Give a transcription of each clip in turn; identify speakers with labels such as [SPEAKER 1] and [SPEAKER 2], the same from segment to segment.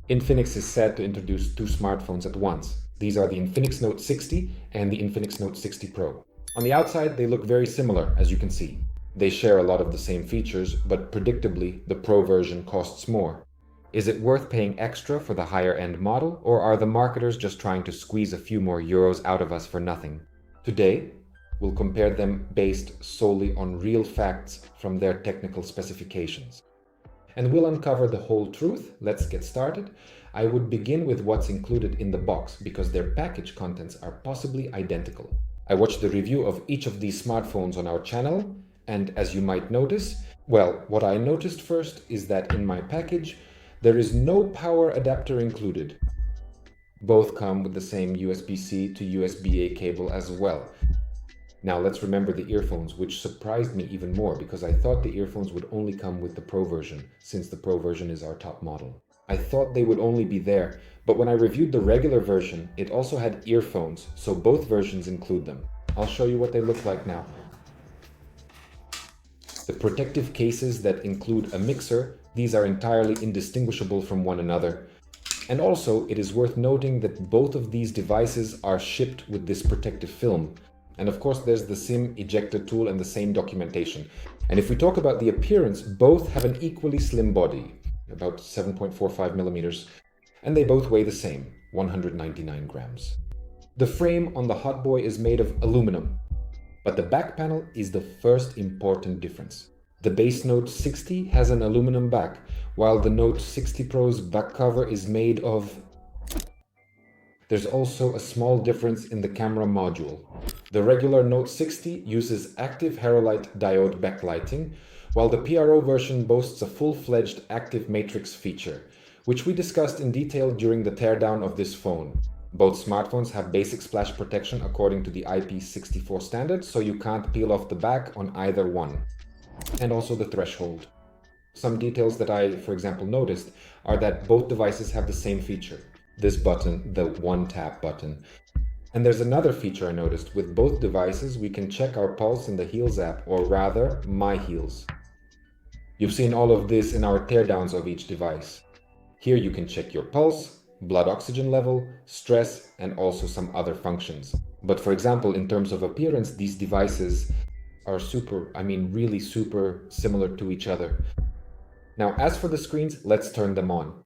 [SPEAKER 1] Infinix is set to introduce two smartphones at once. These are the INFINIX Note 60 and the INFINIX Note 60 Pro. On the outside, they look very similar, as you can see. They share a lot of the same features, but predictably, the Pro version costs more. Is it worth paying extra for the higher-end model, or are the marketers just trying to squeeze a few more euros out of us for nothing? Today, we'll compare them based solely on real facts from their technical specifications. And we'll uncover the whole truth. Let's get started. I would begin with what's included in the box because their package contents are possibly identical. I watched the review of each of these smartphones on our channel, and as you might notice, well, what I noticed first is that in my package, there is no power adapter included. Both come with the same USB-C to USB-A cable as well. Now let's remember the earphones, which surprised me even more because I thought the earphones would only come with the Pro version, since the Pro version is our top model. I thought they would only be there, but when I reviewed the regular version, it also had earphones, so both versions include them. I'll show you what they look like now. The protective cases that include a mixer, these are entirely indistinguishable from one another. And also, it is worth noting that both of these devices are shipped with this protective film. And of course, there's the SIM ejector tool and the same documentation. And if we talk about the appearance, both have an equally slim body, about 7.45 millimeters, and they both weigh the same, 199 grams. The frame on the Hot Boy is made of aluminum, but the back panel is the first important difference. The base Note 60 has an aluminum back, while the Note 60 Pro's back cover is made of... There's also a small difference in the camera module. The regular Note 60 uses active Harolite diode backlighting, while the PRO version boasts a full-fledged active matrix feature, which we discussed in detail during the teardown of this phone. Both smartphones have basic splash protection according to the IP64 standard, so you can't peel off the back on either one. And also the threshold. Some details that I, for example, noticed are that both devices have the same feature. This button, the one-tap button. And there's another feature I noticed. With both devices, we can check our pulse in the Heals app, or rather, My Heals. You've seen all of this in our teardowns of each device. Here you can check your pulse, blood oxygen level, stress, and also some other functions. But for example, in terms of appearance, these devices are really super similar to each other. Now, as for the screens, let's turn them on.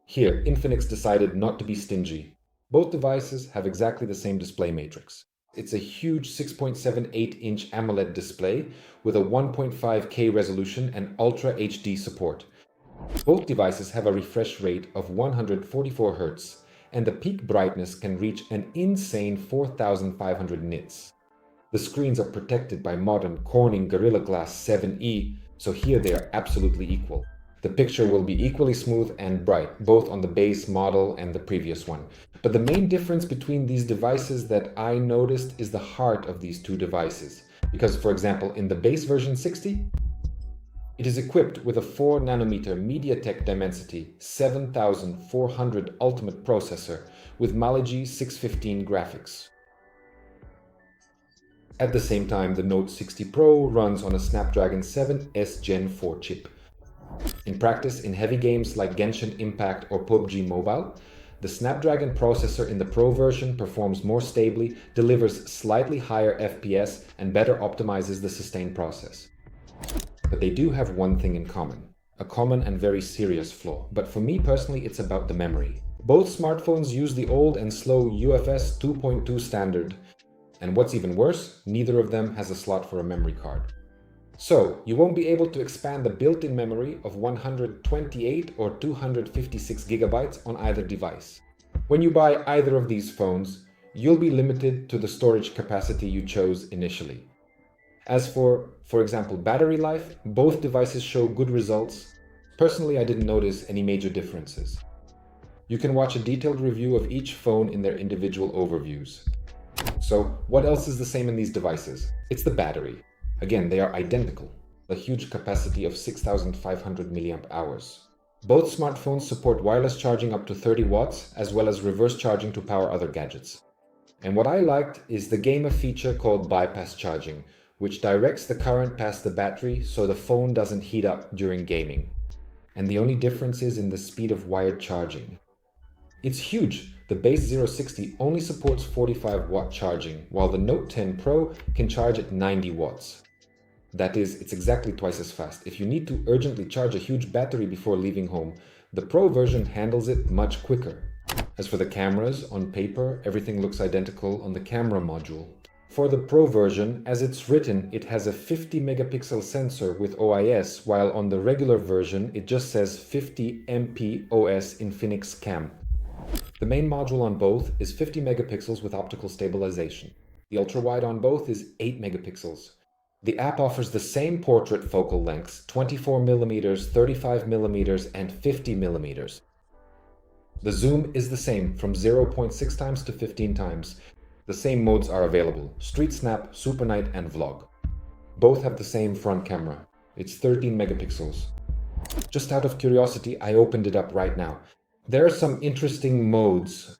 [SPEAKER 1] Here, Infinix decided not to be stingy. Both devices have exactly the same display matrix. It's a huge 6.78-inch AMOLED display with a 1.5K resolution and Ultra HD support. Both devices have a refresh rate of 144 Hz, and the peak brightness can reach an insane 4,500 nits. The screens are protected by modern Corning Gorilla Glass 7e, so here they are absolutely equal. The picture will be equally smooth and bright, both on the base model and the previous one. But the main difference between these devices that I noticed is the heart of these two devices. Because, for example, in the base version 60, it is equipped with a 4nm MediaTek Dimensity 7400 Ultimate processor with Mali-G 615 graphics. At the same time, the Note 60 Pro runs on a Snapdragon 7S Gen 4 chip. In practice, in heavy games like Genshin Impact or PUBG Mobile, the Snapdragon processor in the Pro version performs more stably, delivers slightly higher FPS, and better optimizes the sustain process. But they do have one thing in common, a common and very serious flaw. But for me personally, it's about the memory. Both smartphones use the old and slow UFS 2.2 standard. And what's even worse, neither of them has a slot for a memory card. So, you won't be able to expand the built-in memory of 128 or 256 gigabytes on either device. When you buy either of these phones, you'll be limited to the storage capacity you chose initially. As for example, battery life, both devices show good results. Personally, I didn't notice any major differences. You can watch a detailed review of each phone in their individual overviews. So, what else is the same in these devices? It's the battery. Again, they are identical, a huge capacity of 6,500 mAh. Both smartphones support wireless charging up to 30 watts, as well as reverse charging to power other gadgets. And what I liked is the gamer feature called bypass charging, which directs the current past the battery so the phone doesn't heat up during gaming. and the only difference is in the speed of wired charging. It's huge. The base 060 only supports 45-watt charging, while the Note 10 Pro can charge at 90 watts. That is, it's exactly twice as fast. If you need to urgently charge a huge battery before leaving home, the Pro version handles it much quicker. As for the cameras, on paper, everything looks identical on the camera module. For the Pro version, as it's written, it has a 50 megapixel sensor with OIS, while on the regular version, it just says 50 MP OS INFINIX Cam. The main module on both is 50 megapixels with optical stabilization. The ultra-wide on both is 8 megapixels. The app offers the same portrait focal lengths, 24mm, 35mm, and 50mm. The zoom is the same, from 0.6 times to 15 times. The same modes are available: Street Snap, Super Night, and Vlog. Both have the same front camera. It's 13 megapixels. Just out of curiosity, I opened it up right now. There are some interesting modes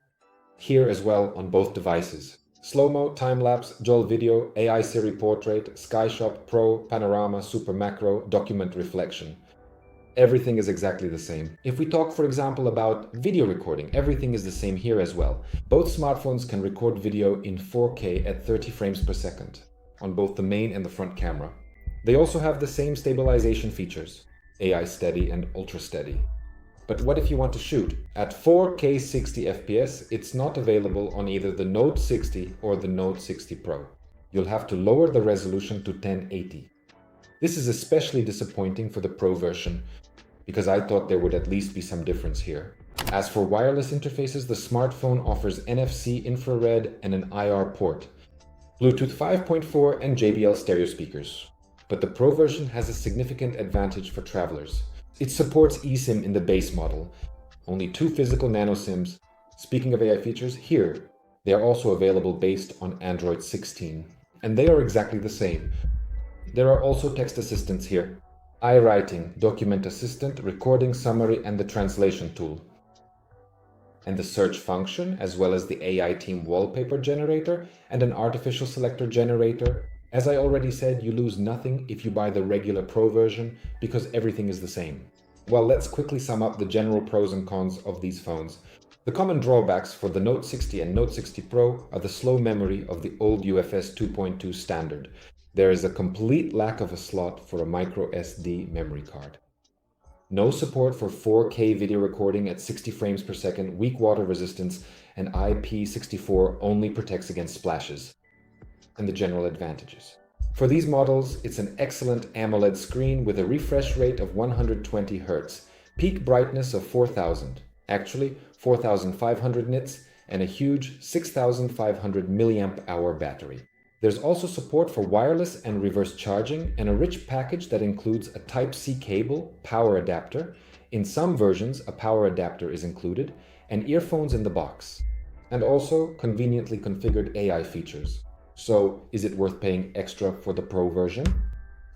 [SPEAKER 1] here as well on both devices. Slow-mo, time-lapse, dual video, AI Siri Portrait, SkyShot, Pro, Panorama, Super Macro, Document Reflection. Everything is exactly the same. If we talk, for example, about video recording, everything is the same here as well. Both smartphones can record video in 4K at 30 frames per second on both the main and the front camera. They also have the same stabilization features, AI Steady and Ultra Steady. But what if you want to shoot? At 4K 60 FPS, it's not available on either the Note 60 or the Note 60 Pro. You'll have to lower the resolution to 1080. This is especially disappointing for the Pro version, because I thought there would at least be some difference here. As for wireless interfaces, the smartphone offers NFC, infrared, and an IR port, Bluetooth 5.4 and JBL stereo speakers. But the Pro version has a significant advantage for travelers. It supports eSIM in the base model, only 2 physical nano SIMs. Speaking of AI features, here, they are also available based on Android 16. And they are exactly the same. There are also text assistants here: iWriting, Document Assistant, Recording Summary, and the Translation tool. And the search function, as well as the AI Team Wallpaper Generator and an Artificial Selector Generator. As I already said, you lose nothing if you buy the regular Pro version, because everything is the same. Well, let's quickly sum up the general pros and cons of these phones. The common drawbacks for the Note 60 and Note 60 Pro are the slow memory of the old UFS 2.2 standard. There is a complete lack of a slot for a microSD memory card. No support for 4K video recording at 60 frames per second, weak water resistance, and IP64 only protects against splashes. And the general advantages. For these models, it's an excellent AMOLED screen with a refresh rate of 120 Hz, peak brightness of 4000, actually 4500 nits, and a huge 6500 mAh battery. There's also support for wireless and reverse charging, and a rich package that includes a Type-C cable, power adapter. In some versions, a power adapter is included, and earphones in the box. And also conveniently configured AI features. So, is it worth paying extra for the Pro version?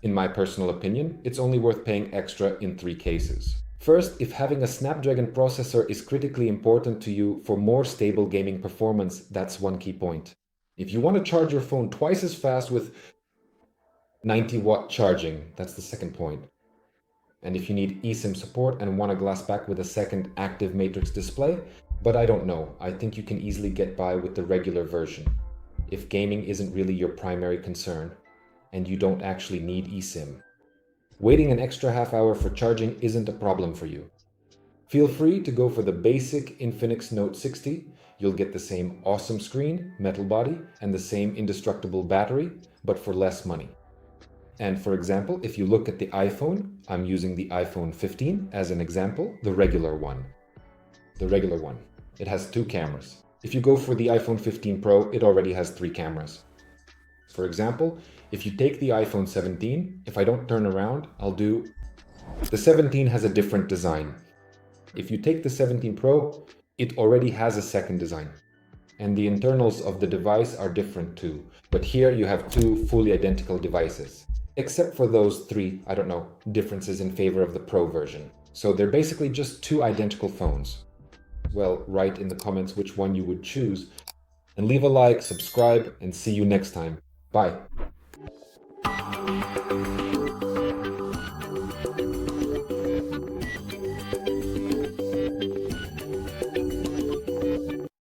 [SPEAKER 1] In my personal opinion, it's only worth paying extra in 3 cases. First, if having a Snapdragon processor is critically important to you for more stable gaming performance, that's one key point. If you want to charge your phone twice as fast with 90-watt charging, that's the second point. And if you need eSIM support and want a glass back with a second active matrix display, but I don't know, I think you can easily get by with the regular version. If gaming isn't really your primary concern, and you don't actually need eSIM. Waiting an extra half hour for charging isn't a problem for you. Feel free to go for the basic INFINIX Note 60. You'll get the same awesome screen, metal body, and the same indestructible battery, but for less money. And for example, if you look at the iPhone, I'm using the iPhone 15 as an example, the regular one. It has 2 cameras. If you go for the iPhone 15 Pro, it already has 3 cameras. For example, if you take the iPhone 17, if I don't turn around, the 17 has a different design. If you take the 17 Pro, it already has a second design. And the internals of the device are different too. But here you have 2 fully identical devices. Except for those 3, differences in favor of the Pro version. So they're basically just 2 identical phones. Well, write in the comments which one you would choose. And leave a like, subscribe, and see you next time. Bye.